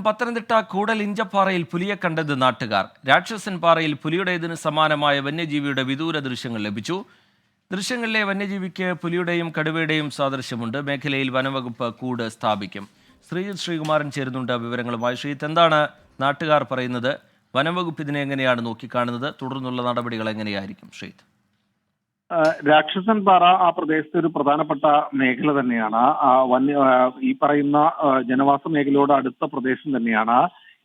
പത്തനംതിട്ട കൂടൽ ഇഞ്ചപ്പാറയിൽ പുലിയെ കണ്ടത് നാട്ടുകാർ. രാക്ഷസൻ പാറയിൽ പുലിയുടേതിന് സമാനമായ വന്യജീവിയുടെ വിദൂര ദൃശ്യങ്ങൾ ലഭിച്ചു. ദൃശ്യങ്ങളിലെ വന്യജീവിക്ക് പുലിയുടെയും കടുവയുടെയും സാദൃശ്യമുണ്ട്. മേഖലയിൽ വനംവകുപ്പ് കൂട് സ്ഥാപിക്കും. ശ്രീജിത്ത് ശ്രീകുമാരൻ ചേരുന്നുണ്ട് വിവരങ്ങളുമായി. ശ്രീജിത്ത്, എന്താണ് നാട്ടുകാർ പറയുന്നത്? വനംവകുപ്പ് ഇതിനെ എങ്ങനെയാണ് നോക്കിക്കാണുന്നത്? തുടർന്നുള്ള നടപടികൾ എങ്ങനെയായിരിക്കും ശ്രീജിത്ത്? രാക്ഷസൻ പാറ ആ പ്രദേശത്തെ ഒരു പ്രധാനപ്പെട്ട മേഖല തന്നെയാണ്. ഈ പറയുന്ന ജനവാസ മേഖലയോട് അടുത്ത പ്രദേശം തന്നെയാണ്.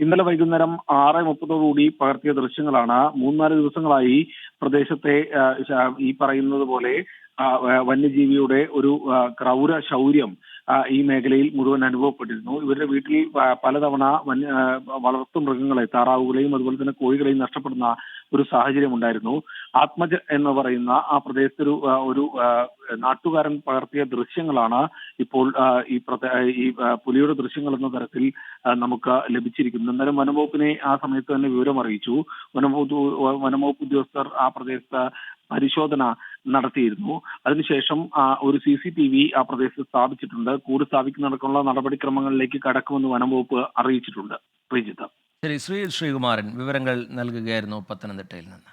ഇന്നലെ വൈകുന്നേരം 6:30 പകർത്തിയ ദൃശ്യങ്ങളാണ്. 3-4 ദിവസങ്ങളായി പ്രദേശത്തെ ഈ പറയുന്നത് പോലെ വന്യജീവിയുടെ ഒരു ക്രൗര ശൗര്യം ഈ മേഖലയിൽ മുഴുവൻ അനുഭവപ്പെട്ടിരുന്നു. ഇവരുടെ വീട്ടിൽ പലതവണ വളർത്തു മൃഗങ്ങളെ, താറാവുകളെയും അതുപോലെ തന്നെ കോഴികളെയും നഷ്ടപ്പെടുന്ന ഒരു സാഹചര്യം ഉണ്ടായിരുന്നു. ആത്മജ എന്ന് പറയുന്ന ആ പ്രദേശത്തെ ഒരു നാട്ടുകാരൻ പകർത്തിയ ദൃശ്യങ്ങളാണ് ഇപ്പോൾ ഈ പുലിയുടെ ദൃശ്യങ്ങൾ എന്ന തരത്തിൽ നമുക്ക് ലഭിച്ചിരിക്കുന്നത്. എന്നാലും വനംവകുപ്പിനെ ആ സമയത്ത് തന്നെ വിവരം അറിയിച്ചു. വനംവകുപ്പ് ഉദ്യോഗസ്ഥർ ആ പ്രദേശത്ത് പരിശോധന നടത്തിയിരുന്നു. അതിനുശേഷം ഒരു CCTV ആ പ്രദേശത്ത് സ്ഥാപിച്ചിട്ടുണ്ട്. കൂട് സ്ഥാപിക്കുന്നതടക്കമുള്ള നടപടിക്രമങ്ങളിലേക്ക് കടക്കുമെന്ന് വനംവകുപ്പ് അറിയിച്ചിട്ടുണ്ട്. ശ്രീജിത്ത്. ശരി, ശ്രീകുമാരൻ വിവരങ്ങൾ നൽകുകയായിരുന്നു പത്തനംതിട്ടയിൽ നിന്ന്.